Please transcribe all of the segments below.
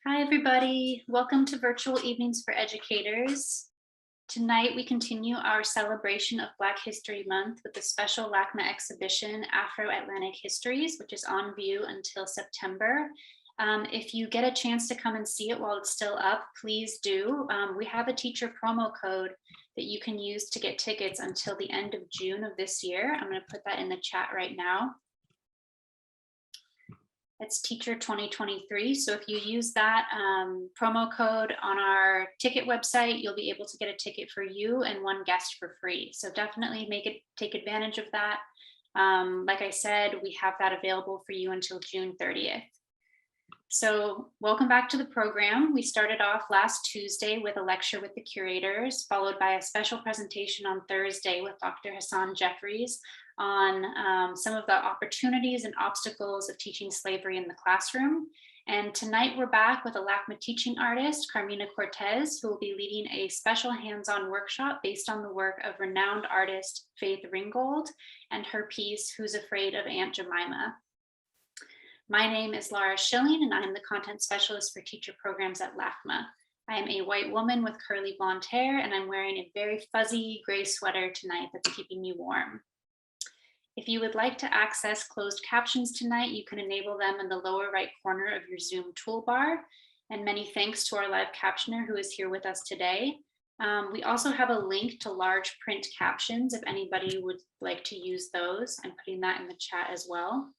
Hi, everybody. Welcome to Virtual Evenings for Educators. Tonight, we continue our celebration of Black History Month with the special LACMA exhibition, Afro-Atlantic Histories, which is on view until September. If you get a chance to come and see it while it's still up, please do. We have a teacher promo code that you can use to get tickets until the end of June of this year. I'm going to put that in the chat right now. It's Teacher 2023. So if you use that promo code on our ticket website, you'll be able to get a ticket for you and one guest for free. So definitely take advantage of that. Like I said, we have that available for you until June 30th. So welcome back to the program. We started off last Tuesday with a lecture with the curators, followed by a special presentation on Thursday with Dr. Hassan Jeffries on some of the opportunities and obstacles of teaching slavery in the classroom. And tonight we're back with a LACMA teaching artist, Carmina Gonzalez, who will be leading a special hands-on workshop based on the work of renowned artist Faith Ringgold and her piece, Who's Afraid of Aunt Jemima? My name is Laura Schilling, and I'm the content specialist for teacher programs at LACMA. I am a white woman with curly blonde hair, and I'm wearing a very fuzzy gray sweater tonight that's keeping me warm. If you would like to access closed captions tonight, you can enable them in the lower right corner of your Zoom toolbar. And many thanks to our live captioner who is here with us today. We also have a link to large print captions if anybody would like to use those. I'm putting that in the chat as well.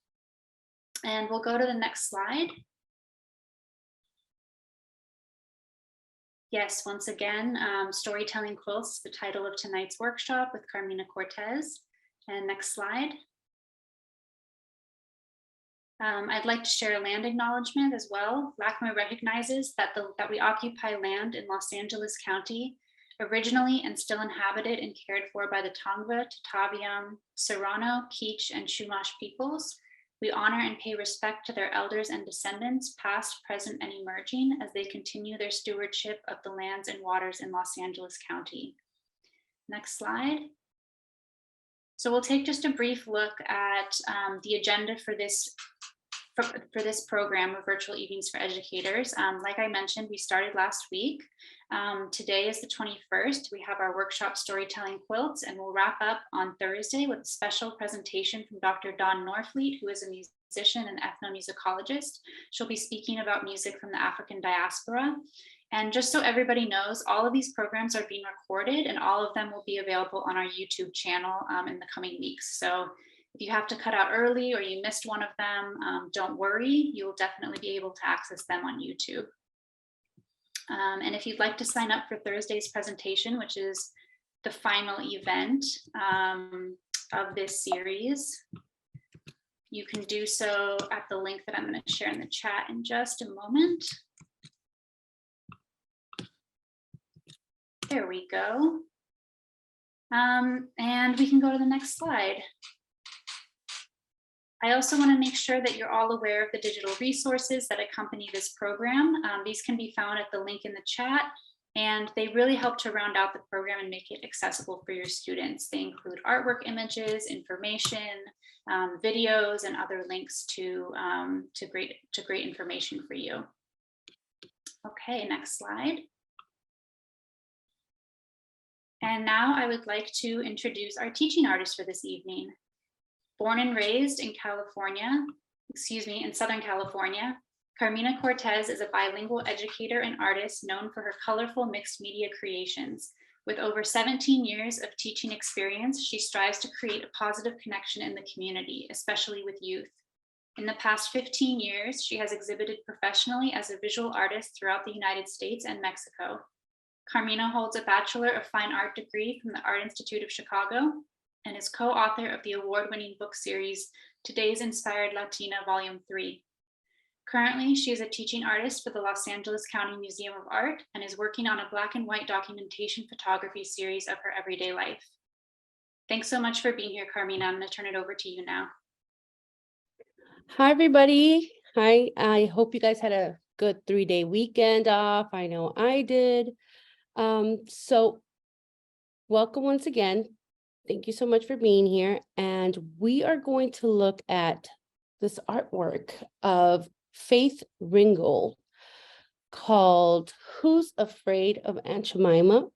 And we'll go to the next slide. Yes, once again, Storytelling Quilts, the title of tonight's workshop with Carmina Gonzalez. And next slide. I'd like to share a land acknowledgement as well. LACMA recognizes that we occupy land in Los Angeles County, originally and still inhabited and cared for by the Tongva, Tataviam, Serrano, Kizh, and Chumash peoples. We honor and pay respect to their elders and descendants, past, present, and emerging, as they continue their stewardship of the lands and waters in Los Angeles County. Next slide. So we'll take just a brief look at the agenda for this program of Virtual Evenings for Educators. Like I mentioned, we started last week. Today is the 21st. We have our workshop Storytelling Quilts, and we'll wrap up on Thursday with a special presentation from Dr. Dawn Norfleet, who is a musician and ethnomusicologist. She'll be speaking about music from the African diaspora. And just so everybody knows, all of these programs are being recorded, and all of them will be available on our YouTube channel in the coming weeks. So if you have to cut out early or you missed one of them, don't worry, you'll definitely be able to access them on YouTube. And if you'd like to sign up for Thursday's presentation, which is the final event of this series, you can do so at the link that I'm going to share in the chat in just a moment. There we go. And we can go to the next slide. I also want to make sure that you're all aware of the digital resources that accompany this program. These can be found at the link in the chat, and they really help to round out the program and make it accessible for your students. They include artwork images, information, videos, and other links to great information for you. Okay, next slide. And now I would like to introduce our teaching artist for this evening. Born and raised in Southern California, Carmina Gonzalez is a bilingual educator and artist known for her colorful mixed media creations. With over 17 years of teaching experience, she strives to create a positive connection in the community, especially with youth. In the past 15 years, she has exhibited professionally as a visual artist throughout the United States and Mexico. Carmina holds a Bachelor of Fine Art degree from the Art Institute of Chicago and is co-author of the award-winning book series, Today's Inspired Latina, Volume 3. Currently, she is a teaching artist for the Los Angeles County Museum of Art and is working on a black and white documentation photography series of her everyday life. Thanks so much for being here, Carmina. I'm going to turn it over to you now. Hi, everybody. Hi, I hope you guys had a good 3-day weekend off. I know I did. So welcome once again. Thank you so much for being here. And we are going to look at this artwork of Faith Ringgold. called Who's Afraid of Aunt Jemima?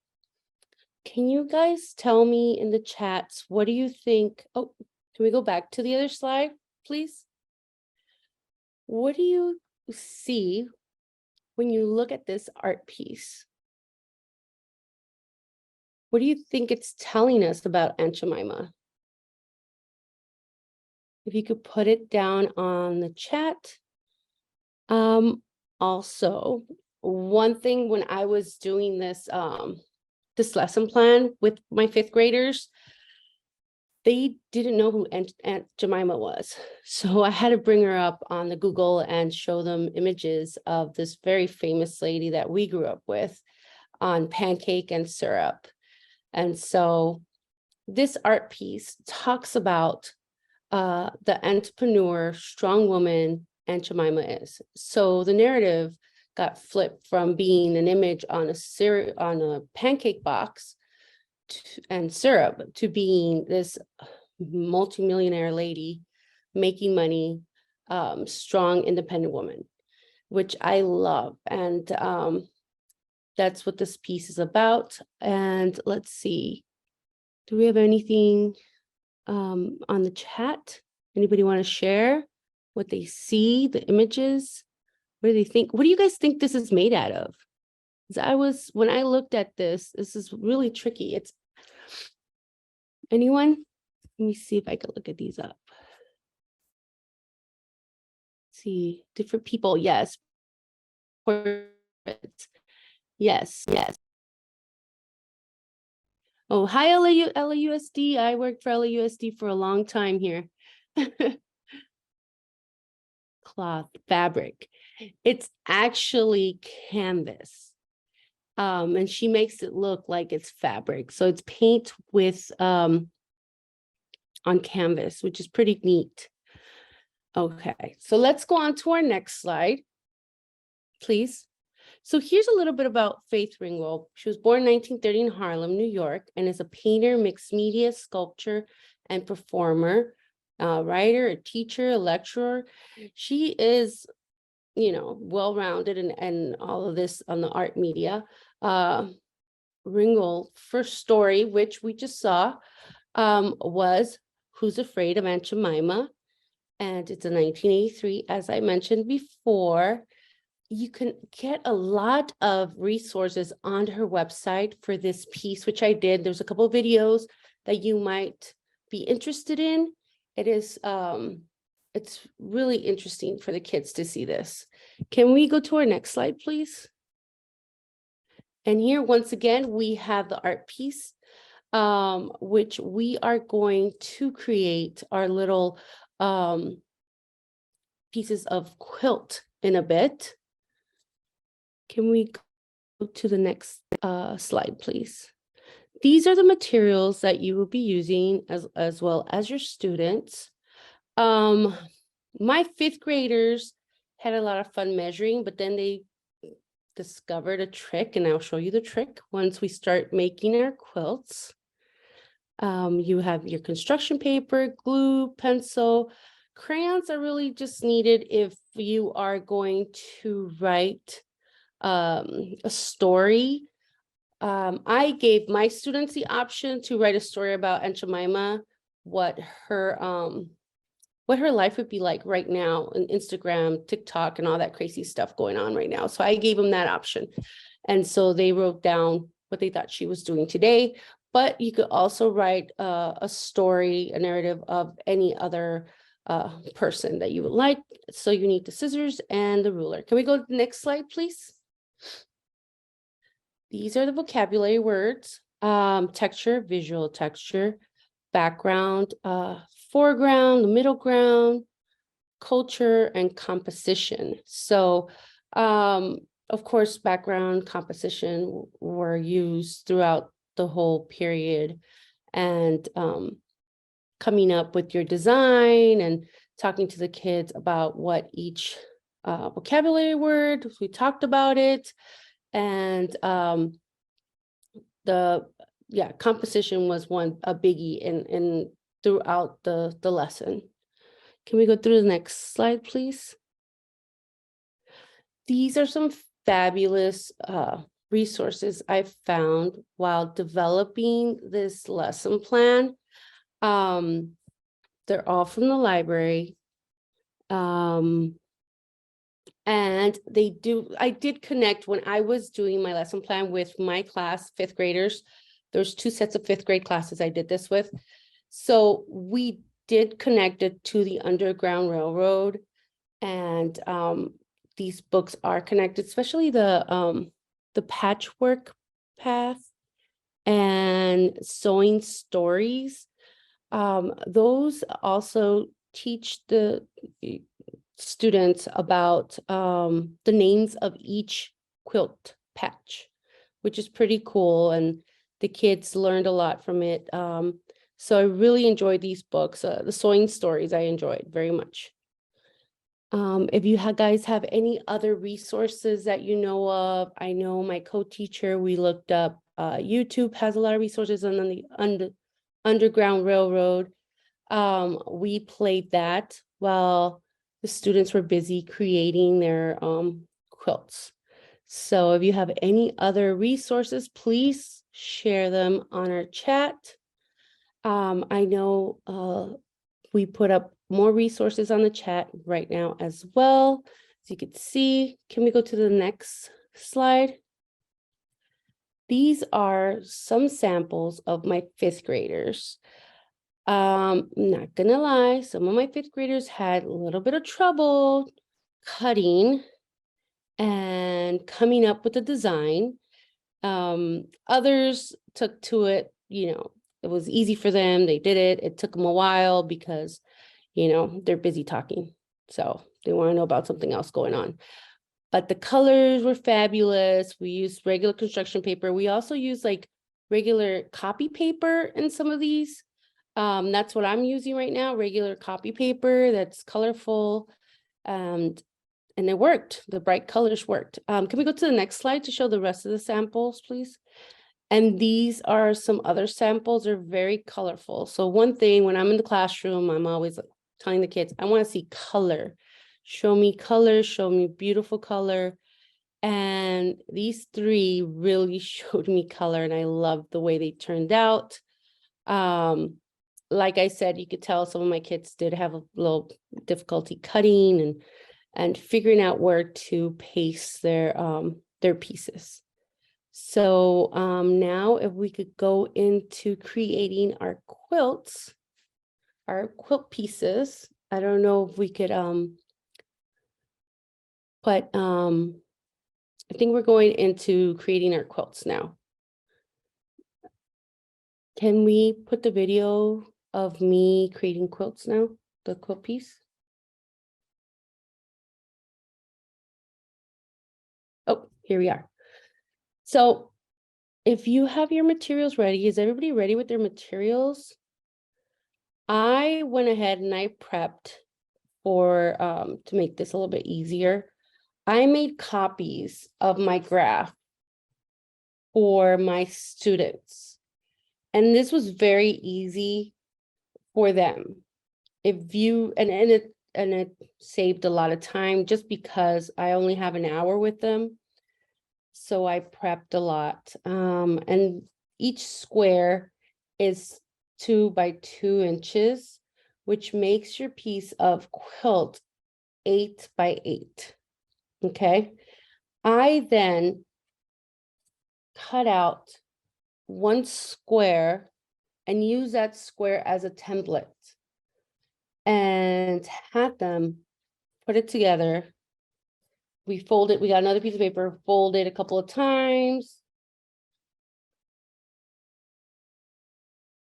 Can you guys tell me in the chats, what do you think? Oh, can we go back to the other slide, please? What do you see when you look at this art piece? What do you think it's telling us about Aunt Jemima? If you could put it down on the chat. Also, one thing when I was doing this, this lesson plan with my 5th graders, they didn't know who Aunt Jemima was. So I had to bring her up on the Google and show them images of this very famous lady that we grew up with on pancake and syrup. And so this art piece talks about the entrepreneur, strong woman Aunt Jemima is. So the narrative got flipped from being an image on a pancake box and syrup to being this multimillionaire lady making money, strong, independent woman, which I love. And that's what this piece is about. And let's see, do we have anything on the chat? Anybody want to share what they see, the images? What do they think? What do you guys think this is made out of? When I looked at this is really tricky. It's anyone? Let me see if I can look at these up. See, different people. Yes. Yes, yes. Oh, hi, LAUSD. I worked for LAUSD for a long time here. Cloth, fabric. It's actually canvas. And she makes it look like it's fabric. So it's paint with on canvas, which is pretty neat. Okay, so let's go on to our next slide, please. So here's a little bit about Faith Ringgold. She was born in 1930 in Harlem, New York, and is a painter, mixed media, sculptor, and performer, writer, a teacher, a lecturer. She is, well-rounded and all of this on the art media. Ringgold first story, which we just saw, was Who's Afraid of Aunt Jemima? And it's a 1983, as I mentioned before. You can get a lot of resources on her website for this piece, which I did. There's a couple of videos that you might be interested in. It is, it's really interesting for the kids to see this. Can we go to our next slide, please? And here, once again, we have the art piece, which we are going to create our little pieces of quilt in a bit. Can we go to the next slide, please? These are the materials that you will be using as well as your students. My 5th graders had a lot of fun measuring, but then they discovered a trick, and I'll show you the trick once we start making our quilts. You have your construction paper, glue, pencil. Crayons are really just needed if you are going to write a story. I gave my students the option to write a story about Aunt Jemima, what her life would be like right now on Instagram, TikTok, and all that crazy stuff going on right now. So I gave them that option. And so they wrote down what they thought she was doing today. But you could also write a story, a narrative of any other person that you would like. So you need the scissors and the ruler. Can we go to the next slide, please? These are the vocabulary words: texture, visual texture, background, foreground, the middle ground, culture, and composition. So, of course, background, composition were used throughout the whole period, and coming up with your design and talking to the kids about what each vocabulary word, we talked about it. And composition was a biggie in throughout the lesson. Can we go through the next slide, please? These are some fabulous resources I found while developing this lesson plan. They're all from the library. And I did connect when I was doing my lesson plan with my class, fifth graders. There's 2 sets of fifth grade classes I did this with. So we did connect it to the Underground Railroad, and these books are connected, especially the patchwork path and sewing stories. Those also teach the students about the names of each quilt patch, which is pretty cool, and the kids learned a lot from it. So I really enjoyed these books. The sewing stories I enjoyed very much. If you guys have any other resources that you know of, I know my co-teacher, we looked up, YouTube has a lot of resources on the Underground Railroad. We played that while the students were busy creating their quilts. So if you have any other resources, please share them on our chat. I know we put up more resources on the chat right now as well. As you can see, can we go to the next slide? These are some samples of my fifth graders. Not gonna lie, some of my fifth graders had a little bit of trouble cutting and coming up with a design. Others took to it, it was easy for them. They did it. It took them a while because, they're busy talking. So they want to know about something else going on. But the colors were fabulous. We used regular construction paper. We also used like regular copy paper in some of these. That's what I'm using right now, regular copy paper that's colorful. And it worked. The bright colors worked. Can we go to the next slide to show the rest of the samples, please? And these are some other samples. They're very colorful. So one thing, when I'm in the classroom, I'm always telling the kids, I want to see color. Show me color, show me beautiful color. And these 3 really showed me color, and I loved the way they turned out. Like I said, you could tell some of my kids did have a little difficulty cutting and figuring out where to paste their pieces. So now if we could go into creating our quilts, our quilt pieces. I don't know if we could but I think we're going into creating our quilts now. Can we put the video of me creating quilts now, the quilt piece? Oh, here we are. So if you have your materials ready, is everybody ready with their materials? I went ahead and I prepped for to make this a little bit easier. I made copies of my graph for my students, and this was very easy for them. If you and it saved a lot of time just because I only have an hour with them. So I prepped a lot. And each square is 2 by 2 inches, which makes your piece of quilt 8 by 8. Okay. I then cut out 1 square and use that square as a template and had them put it together. We fold it, we got another piece of paper, fold it a couple of times.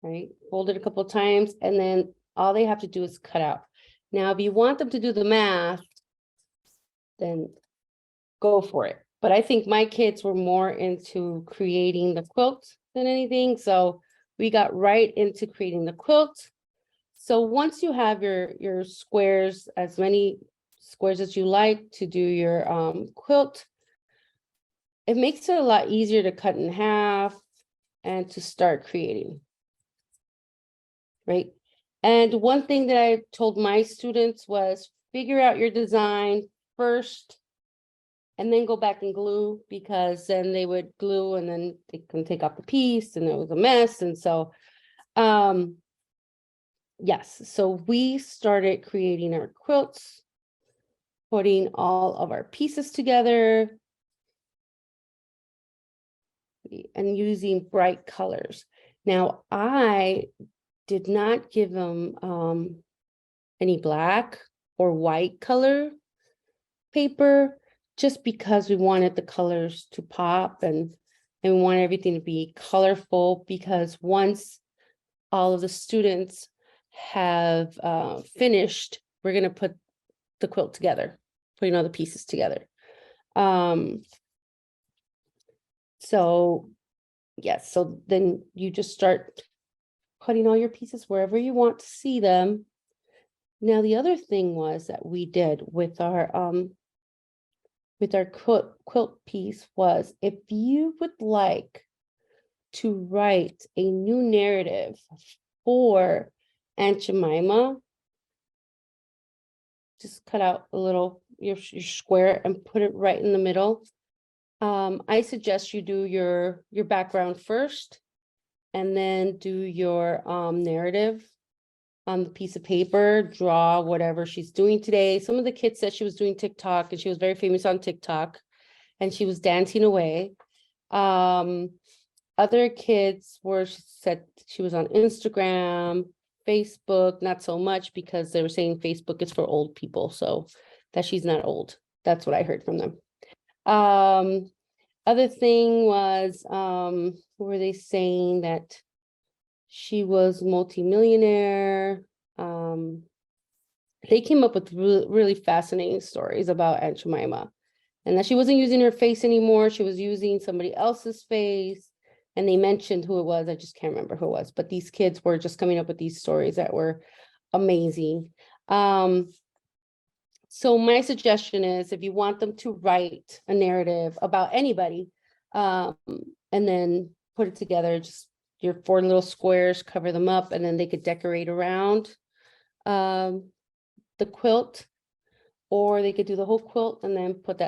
Right, fold it a couple of times, and then all they have to do is cut out. Now, if you want them to do the math, then go for it. But I think my kids were more into creating the quilt than anything. So we got right into creating the quilt. So once you have your squares, as many squares as you like to do your quilt, it makes it a lot easier to cut in half and to start creating. Right. And one thing that I told my students was figure out your design first and then go back and glue, because then they would glue and then they couldn't take off the piece and it was a mess. And so, yes, so we started creating our quilts, putting all of our pieces together and using bright colors. Now, I did not give them any black or white color paper, just because we wanted the colors to pop and we wanted everything to be colorful, because once all of the students have finished, we're going to put the quilt together, putting all the pieces together. So yes, so then you just start putting all your pieces wherever you want to see them. Now, the other thing was that we did with our quilt piece was, if you would like to write a new narrative for Aunt Jemima, just cut out a little your square and put it right in the middle. I suggest you do your background first, and then do your narrative on the piece of paper. Draw whatever she's doing today. Some of the kids said she was doing TikTok, and she was very famous on TikTok, and she was dancing away. Other kids said she was on Instagram, Facebook, not so much, because they were saying Facebook is for old people, so that she's not old. That's what I heard from them. Other thing was, were they saying that she was multimillionaire? They came up with really fascinating stories about Aunt Jemima, and that she wasn't using her face anymore. She was using somebody else's face. And they mentioned who it was. I just can't remember who it was, but these kids were just coming up with these stories that were amazing. So my suggestion is, if you want them to write a narrative about anybody, and then put it together, just your 4 little squares, cover them up, and then they could decorate around the quilt, or they could do the whole quilt and then put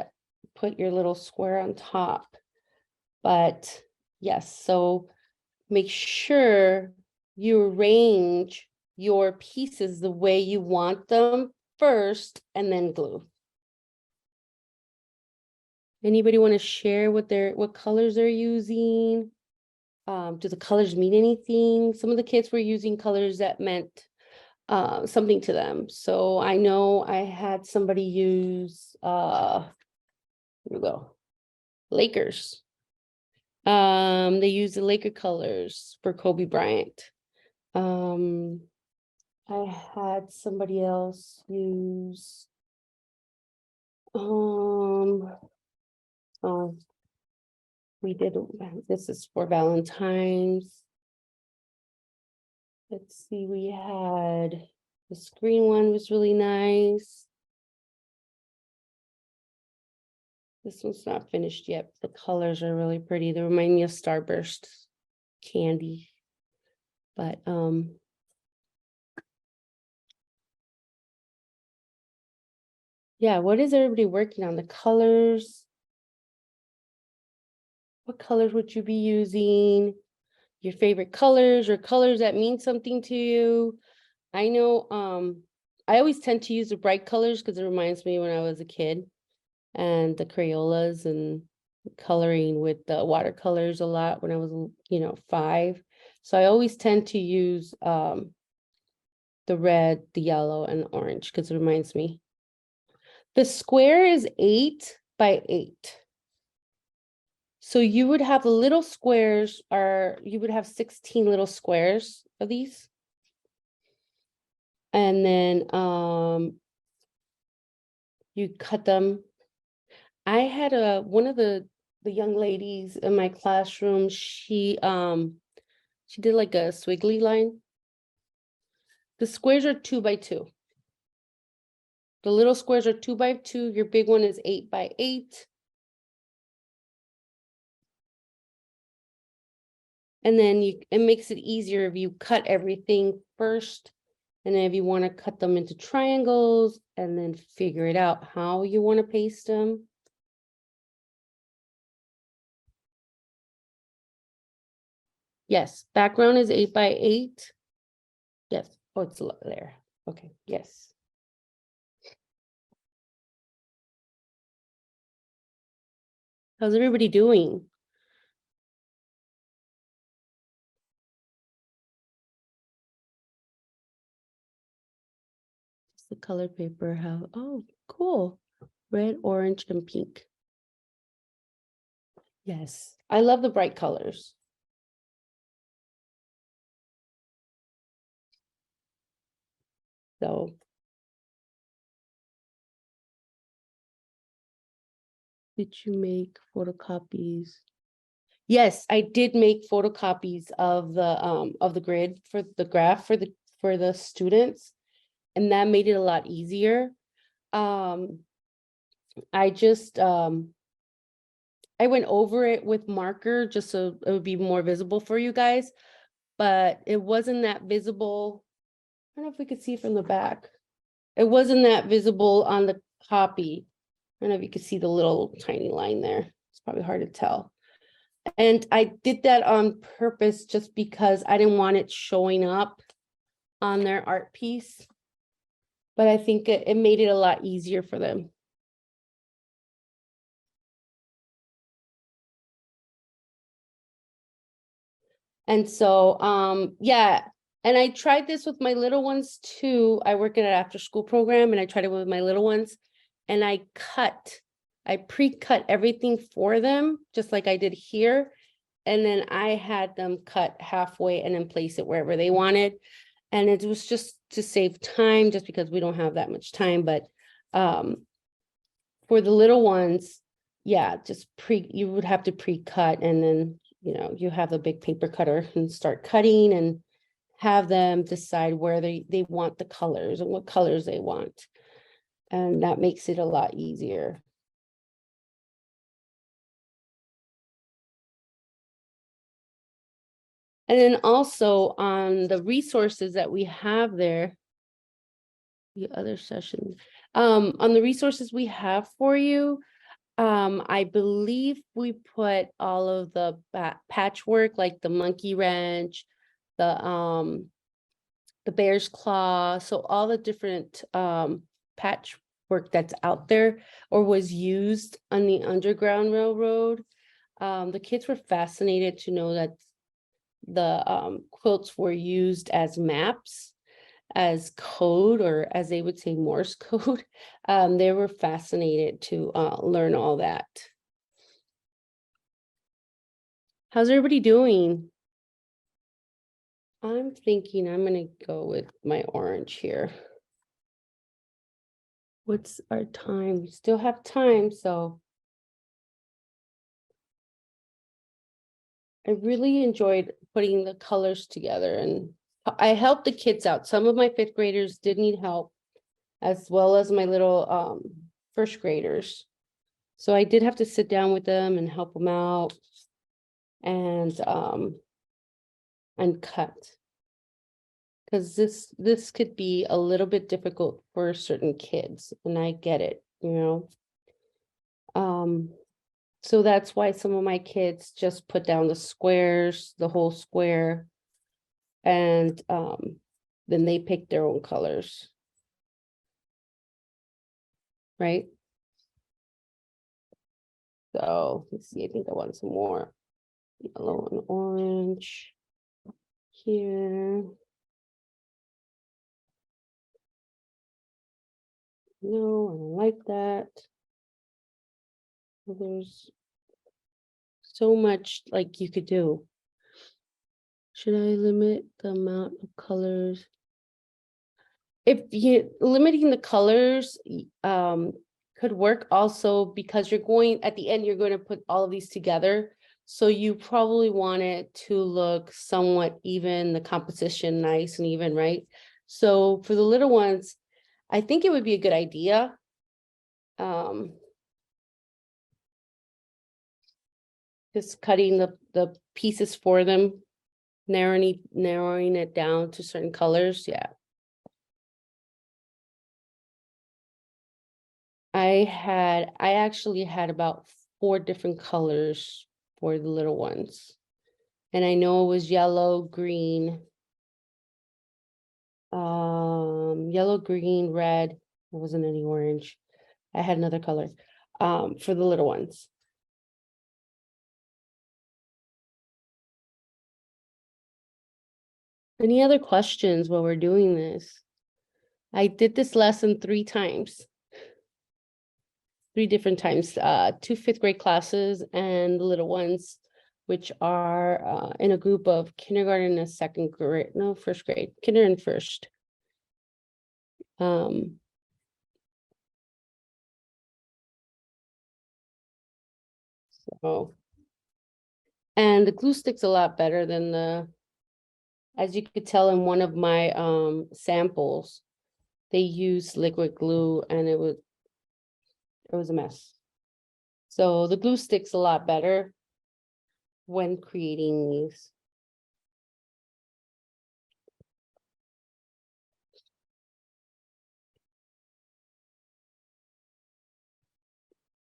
your little square on top. But yes, so make sure you arrange your pieces the way you want them first, and then glue. Anybody want to share what colors they're using? Do the colors mean anything? Some of the kids were using colors that meant something to them. So I know I had somebody use here we go, Lakers. They used the Laker colors for Kobe Bryant. I had somebody else use we did, this is for Valentine's. Let's see, we had this green one was really nice. This one's not finished yet. The colors are really pretty. They remind me of Starburst candy. But yeah, what is everybody working on? The colors. What colors would you be using? Your favorite colors, or colors that mean something to you? I know I always tend to use the bright colors because it reminds me when I was a kid, and the Crayolas and coloring with the watercolors a lot when I was, 5. So I always tend to use the red, the yellow, and the orange because it reminds me. The square is 8 by 8. So you would have the little squares, or you would have 16 little squares of these. And then you cut them. I had one of the young ladies in my classroom, she did like a squiggly line. The squares are 2 by 2. The little squares are 2 by 2. Your big one is 8 by 8. And then it makes it easier if you cut everything first. And then if you want to cut them into triangles and then figure it out how you want to paste them. Yes, background is 8x8. Yes, oh, it's there. Okay, yes. How's everybody doing? It's the color paper, how, oh, cool. Red, orange, and pink. Yes, I love the bright colors. So. Did you make photocopies? Yes, I did make photocopies of the grid for the graph for the students, and that made it a lot easier. I just I went over it with marker just so it would be more visible for you guys, but it wasn't that visible. I don't know if we could see from the back. It wasn't that visible on the copy. I don't know if you could see the little tiny line there. It's probably hard to tell. And I did that on purpose just because I didn't want it showing up on their art piece. But I think it made it a lot easier for them. And so, yeah, and I tried this with my little ones too. I work in an after school program and I tried it with my little ones and I pre-cut everything for them, just like I did here. And then I had them cut halfway and then place it wherever they wanted. And it was just to save time, just because we don't have that much time, but for the little ones, yeah, you would have to pre-cut and then, you have the big paper cutter and start cutting and have them decide where they want the colors and what colors they want. And that makes it a lot easier. And then also on the resources that we have there, the other session, on the resources we have for you, I believe we put all of the patchwork, like the monkey wrench, the bear's claw, so all the different patchwork that's out there or was used on the Underground Railroad. The kids were fascinated to know that the quilts were used as maps, as code, or as they would say, Morse code. They were fascinated to learn all that. How's everybody doing? I'm thinking I'm gonna go with my orange here. What's our time? We still have time, so. I really enjoyed putting the colors together and I helped the kids out. Some of my fifth graders did need help, as well as my little first graders. So I did have to sit down with them and help them out and cut. Because this could be a little bit difficult for certain kids, and I get it, So that's why some of my kids just put down the squares, the whole square, and then they pick their own colors. Right? So let's see, I think I want some more yellow and orange here. No, I don't like that. There's so much like you could do. Should I limit the amount of colors? If you limiting the colors could work also, because you're going at the end, you're going to put all of these together. So you probably want it to look somewhat even, the composition nice and even, right? So for the little ones, I think it would be a good idea. Just cutting the pieces for them, narrowing it down to certain colors. Yeah. I actually had about 4 different colors for the little ones. And I know it was yellow, green, red. There wasn't any orange. I had another color for the little ones. Any other questions while we're doing this? I did this lesson 3 times. 3 different times, 2 fifth grade classes and the little ones, which are in a group of kindergarten and second grade, no, first grade, kinder and first. So, and the glue stick's a lot better than the, as you could tell in one of my samples, they used liquid glue and it was a mess. So the glue stick's a lot better when creating these.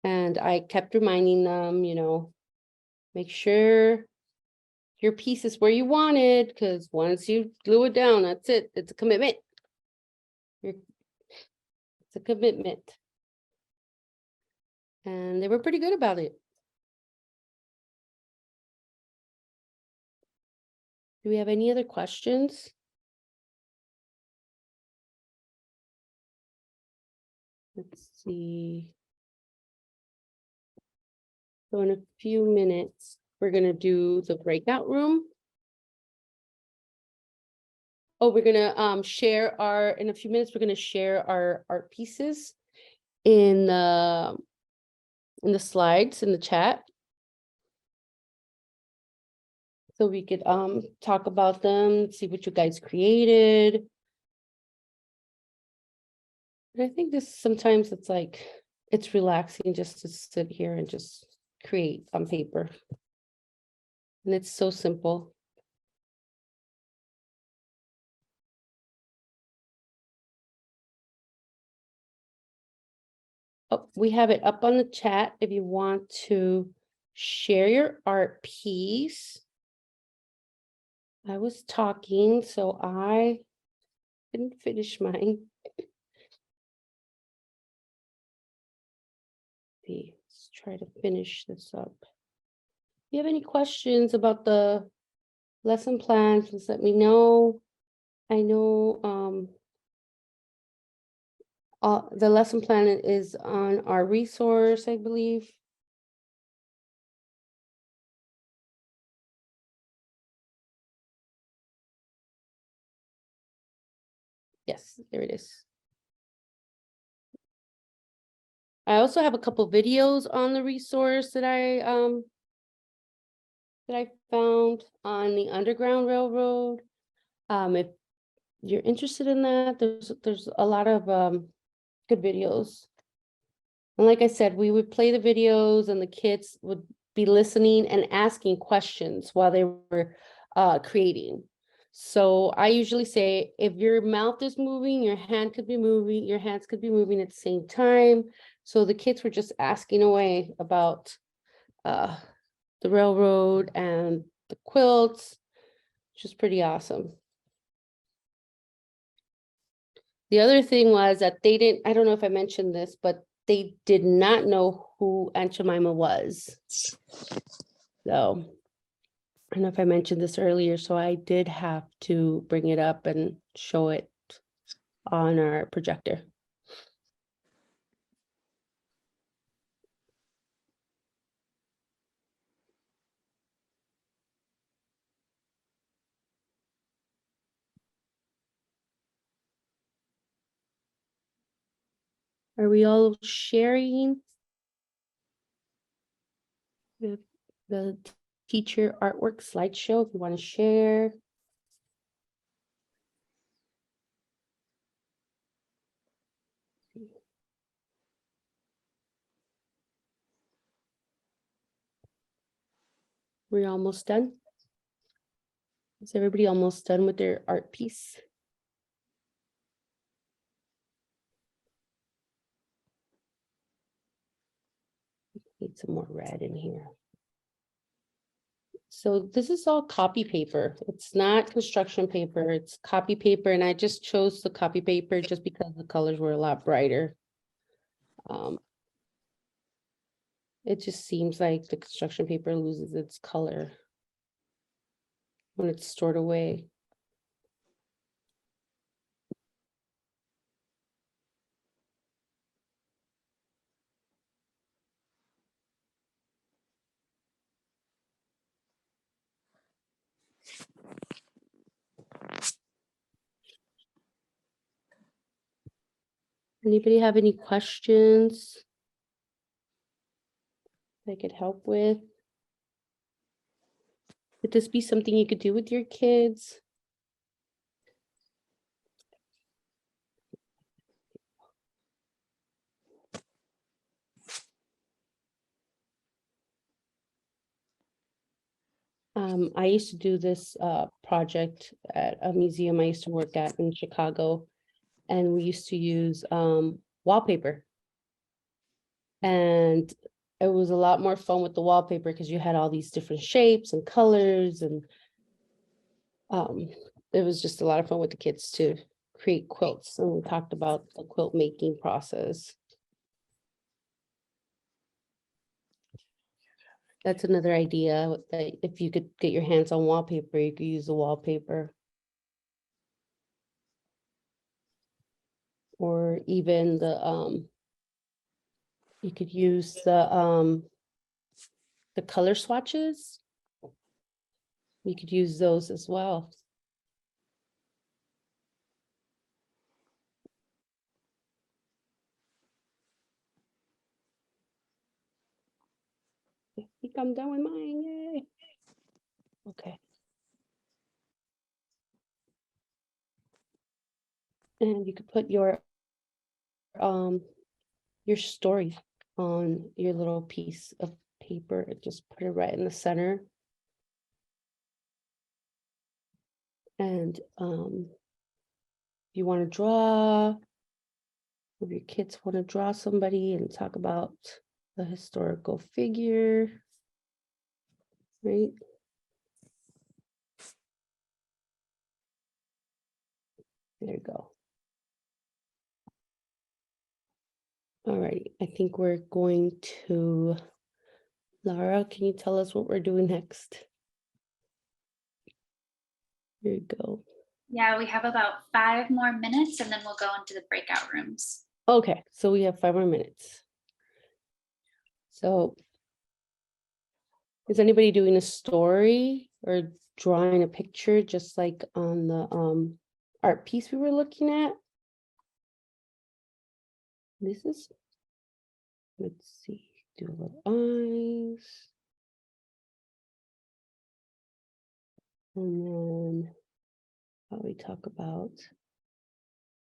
And I kept reminding them, you know, make sure your piece is where you want it, because once you glue it down, that's it. It's a commitment. It's a commitment. And they were pretty good about it. Do we have any other questions? Let's see. So in a few minutes, we're going to do the breakout room. Oh, we're going to share in a few minutes, we're going to share our art pieces in the slides in the chat. So we could talk about them, see what you guys created. And I think this sometimes it's relaxing just to sit here and just create on paper. And it's so simple. Oh, we have it up on the chat if you want to share your art piece. I was talking, so I didn't finish mine. Let's try to finish this up. If you have any questions about the lesson plan, please let me know. I know the lesson plan is on our resource, I believe. Yes, there it is. I also have a couple videos on the resource that I found on the Underground Railroad. If you're interested in that, there's a lot of good videos. And like I said, we would play the videos and the kids would be listening and asking questions while they were creating. So I usually say, if your mouth is moving, your hand could be moving, your hands could be moving at the same time. So the kids were just asking away about the railroad and the quilts, which is pretty awesome. The other thing was that they didn't, I don't know if I mentioned this, but they did not know who Aunt Jemima was. So I don't know if I mentioned this earlier, so I did have to bring it up and show it on our projector. Are we all sharing the teacher artwork slideshow? If you want to share. We're almost done. Is everybody almost done with their art piece? Need some more red in here. So this is all copy paper. It's not construction paper, it's copy paper, and I just chose the copy paper just because the colors were a lot brighter. It just seems like the construction paper loses its color when it's stored away. Anybody have any questions I could help with? Could this be something you could do with your kids? I used to do this project at a museum I used to work at in Chicago, and we used to use wallpaper. And it was a lot more fun with the wallpaper because you had all these different shapes and colors, and it was just a lot of fun with the kids to create quilts. And we talked about the quilt making process. That's another idea, that if you could get your hands on wallpaper, you could use the wallpaper. Or even you could use the color swatches. You could use those as well. I think I'm done with mine, yay. Okay. And you could put your story on your little piece of paper and just put it right in the center. And if you want to draw, if your kids want to draw somebody and talk about the historical figure, right? There you go. All right, I think we're going to, Lara, can you tell us what we're doing next? Here you go. Yeah, we have about 5 more minutes and then we'll go into the breakout rooms. Okay, so we have 5 more minutes. So is anybody doing a story or drawing a picture just like on the art piece we were looking at? This is, let's see, do a little eyes. And then how we talk about,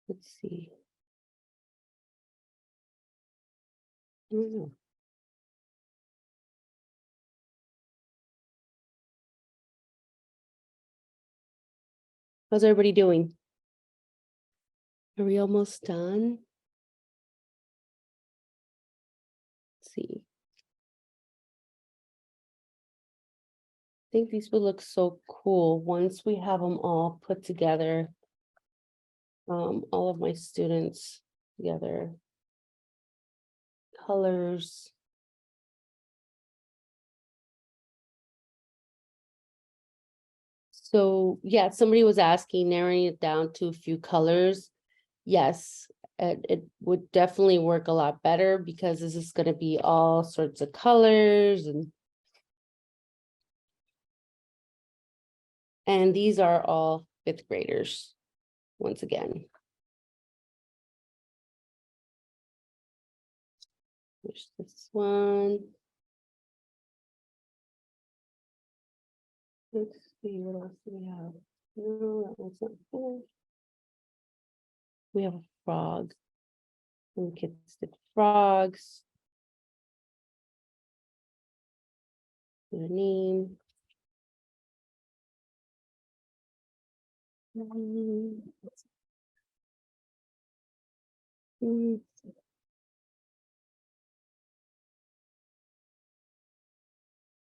let's see. I don't know. How's everybody doing? Are we almost done? Let's see. I think these will look so cool once we have them all put together. All of my students together. Colors. So yeah, somebody was asking, narrowing it down to a few colors. Yes, it would definitely work a lot better because this is going to be all sorts of colors, and these are all 5th graders once again. There's this one. Let's see, what else do we have? No, that one's not finished. We have a frog. And the kids did frogs. Their name.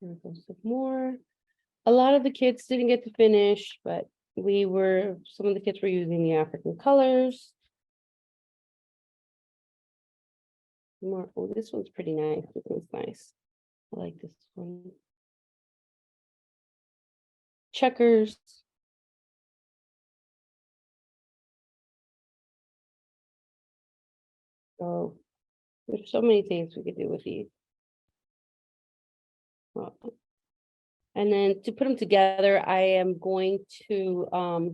There goes some more. A lot of the kids didn't get to finish, but some of the kids were using the African colors. More, oh, this one's pretty nice. This one's nice. I like this one. Checkers. So there's so many things we could do with these. Well, and then to put them together, I am going to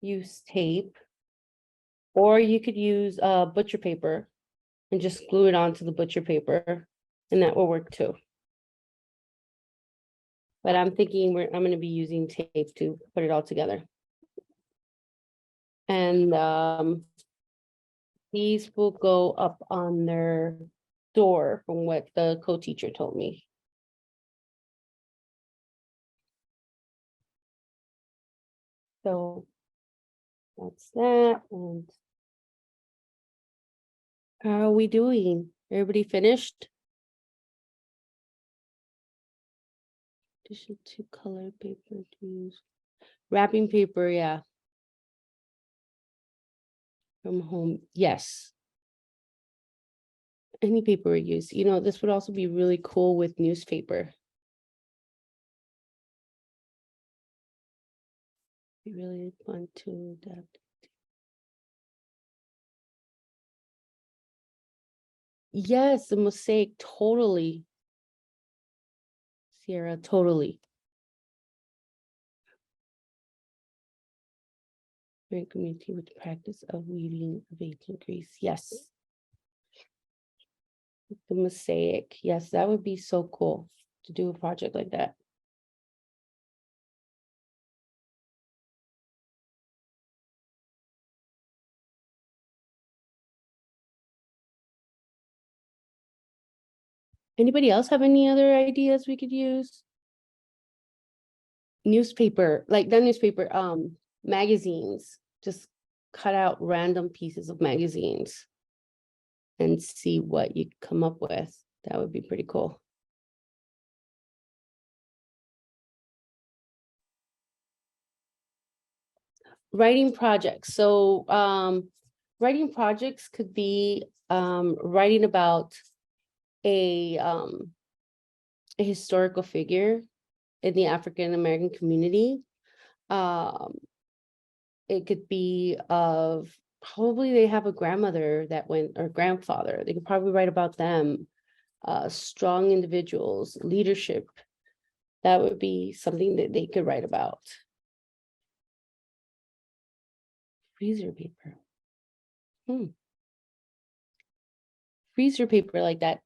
use tape, or you could use butcher paper and just glue it onto the butcher paper, and that will work too. But I'm thinking I'm going to be using tape to put it all together. And these will go up on their door from what the co-teacher told me. So that's that. And how are we doing? Everybody finished? Addition to color paper to use. Wrapping paper, yeah. From home, yes. Any paper we use. You know, this would also be really cool with newspaper. Be really fun to adapt. Yes, the mosaic, totally. Sierra, totally. Very community with the practice of weaving of ancient Greece. Yes. The mosaic. Yes, that would be so cool to do a project like that. Anybody else have any other ideas we could use? Newspaper, like not newspaper, magazines. Just cut out random pieces of magazines and see what you come up with. That would be pretty cool. Writing projects. So writing projects could be writing about a historical figure in the African American community. It could be of probably they have a grandmother that went, or grandfather. They could probably write about them. Strong individuals, leadership. That would be something that they could write about. Freezer paper. Freezer paper like that.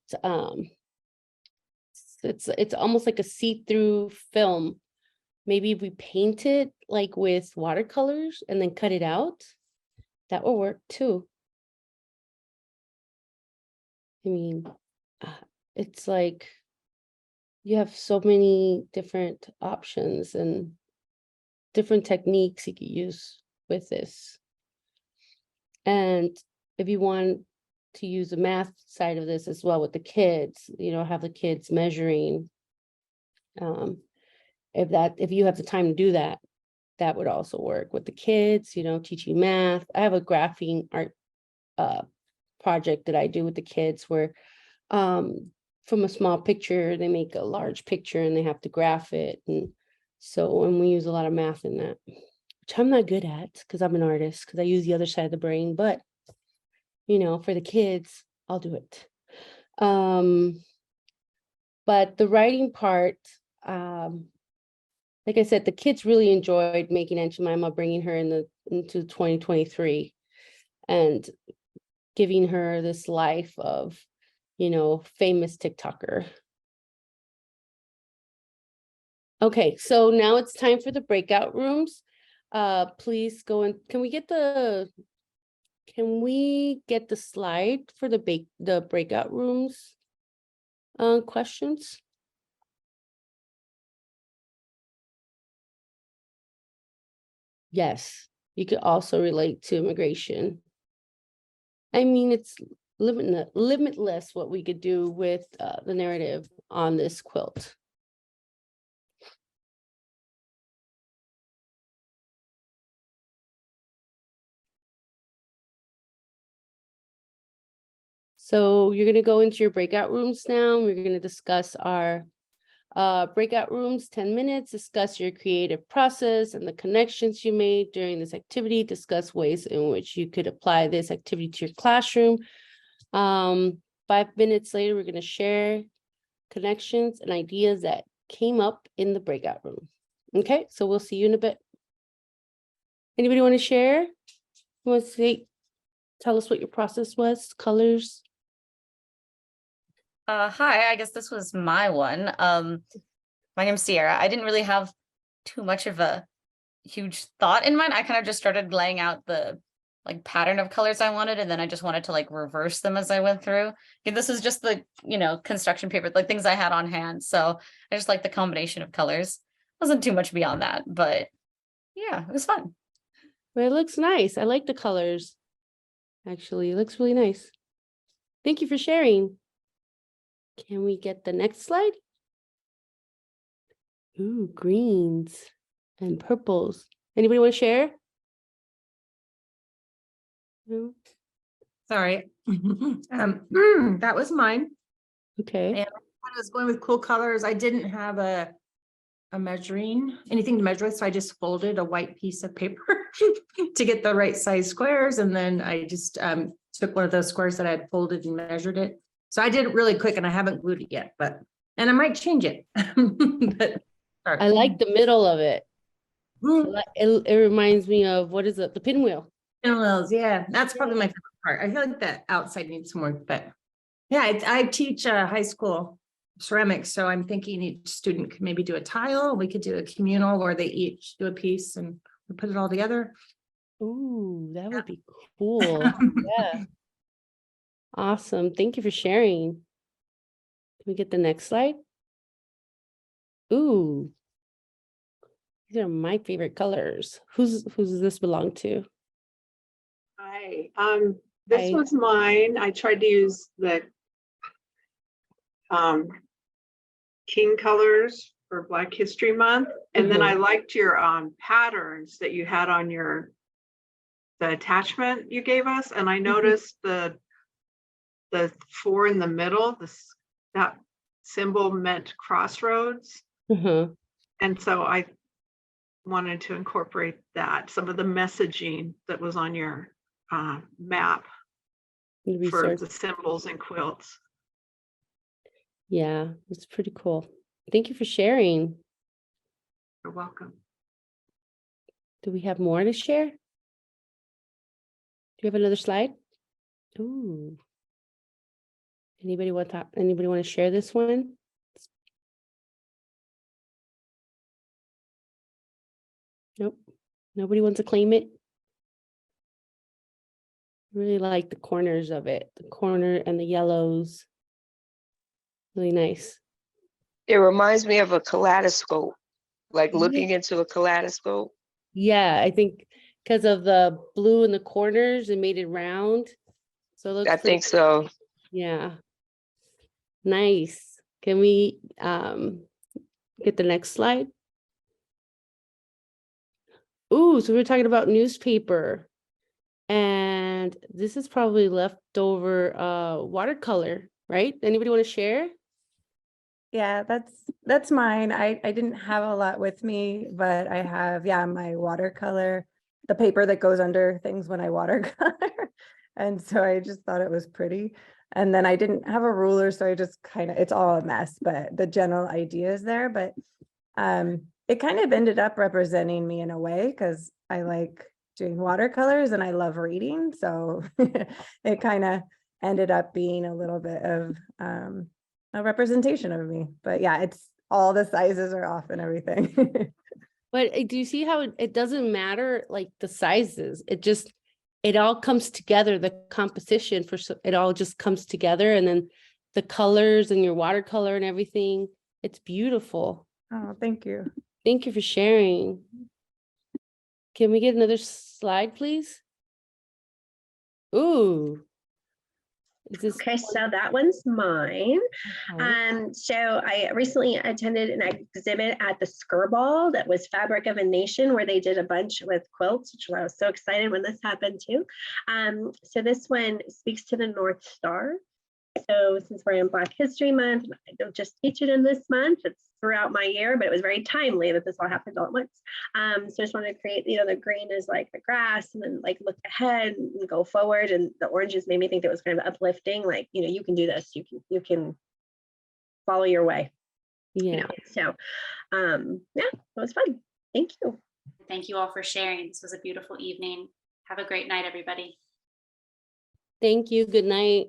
It's almost like a see-through film. Maybe if we paint it like with watercolors and then cut it out, that will work too. I mean, it's like you have so many different options and different techniques you could use with this. And if you want to use the math side of this as well with the kids, you know, have the kids measuring. If you have the time to do that, that would also work with the kids, you know, teaching math. I have a graphing art project that I do with the kids where from a small picture, they make a large picture and they have to graph it. And so, and we use a lot of math in that, which I'm not good at because I'm an artist, because I use the other side of the brain, but you know, for the kids, I'll do it. But the writing part, like I said, the kids really enjoyed making Aunt Jemima, bringing her into 2023 and giving her this life of, you know, famous TikToker. Okay, so now it's time for the breakout rooms. Please go in. Can we get the slide for the breakout rooms questions? Yes, you could also relate to immigration. I mean, it's limitless what we could do with the narrative on this quilt. So you're gonna go into your breakout rooms now. We're gonna discuss our breakout rooms, 10 minutes, discuss your creative process and the connections you made during this activity, discuss ways in which you could apply this activity to your classroom. 5 minutes later, we're gonna share connections and ideas that came up in the breakout room. Okay, so we'll see you in a bit. Anybody want to share? Who wants to tell us what your process was, colors? Hi, I guess this was my one. My name's Sierra. I didn't really have too much of a huge thought in mind. I kind of just started laying out the like pattern of colors I wanted, and then I just wanted to like reverse them as I went through. And this is just the, construction paper, like things I had on hand. So I just like the combination of colors. Wasn't too much beyond that, but yeah, it was fun. Well, it looks nice. I like the colors. Actually, it looks really nice. Thank you for sharing. Can we get the next slide? Ooh, greens and purples. Anybody want to share? No? Sorry. That was mine. Okay. And I was going with cool colors. I didn't have anything to measure with, so I just folded a white piece of paper to get the right size squares. And then I just took one of those squares that I had folded and measured it. So I did it really quick and I haven't glued it yet, and I might change it. But I like the middle of it. It reminds me of, what is it? The pinwheel. Pinwheels, yeah, that's probably my favorite part. I feel like that outside needs some work, but yeah, I teach high school ceramics, so I'm thinking each student could maybe do a tile. We could do a communal where they each do a piece and we put it all together. Ooh, that would be cool. Yeah. Awesome. Thank you for sharing. Can we get the next slide? Ooh. These are my favorite colors. Who's does this belong to? Hi, this Hi. was mine. I tried to use the King colors for Black History Month. And then I liked your patterns that you had on the attachment you gave us. And I noticed the 4 in the middle, that symbol meant crossroads. And so I wanted to incorporate some of the messaging that was on your map for the symbols and quilts. Yeah, it's pretty cool. Thank you for sharing. You're welcome. Do we have more to share? Do you have another slide? Ooh. Anybody want to share this one? Nope. Nobody wants to claim it. Really like the corners of it, the corner and the yellows. Really nice. It reminds me of a kaleidoscope, like looking into a kaleidoscope. Yeah, I think because of the blue in the corners, it made it round. So it looks I think so. Yeah. Nice. Can we get the next slide? Ooh, so we're talking about newspaper. And this is probably leftover watercolor, right? Anybody want to share? Yeah, that's mine. I didn't have a lot with me, but I have, my watercolor, the paper that goes under things when I watercolor. And so I just thought it was pretty. And then I didn't have a ruler, so I just it's all a mess, but the general idea is there. But it kind of ended up representing me in a way because I like doing watercolors and I love reading. So it kind of ended up being a little bit of a representation of me. But yeah, it's all the sizes are off and everything. But do you see how it doesn't matter like the sizes? It all comes together, the composition it all just comes together, and then the colors and your watercolor and everything. It's beautiful. Oh, thank you. Thank you for sharing. Can we get another slide, please? Ooh. Okay, so that one's mine. So I recently attended an exhibit at the Skirball that was Fabric of a Nation, where they did a bunch with quilts, which I was so excited when this happened too. So this one speaks to the North Star. So since we're in Black History Month, I don't just teach it in this month, it's throughout my year, but it was very timely that this all happened all at once. So I just wanted to create, the green is like the grass, and then like look ahead and go forward. And the oranges made me think that was kind of uplifting, like, you can do this, you can follow your way. Yeah. So yeah, it was fun. Thank you. Thank you all for sharing. This was a beautiful evening. Have a great night, everybody. Thank you. Good night.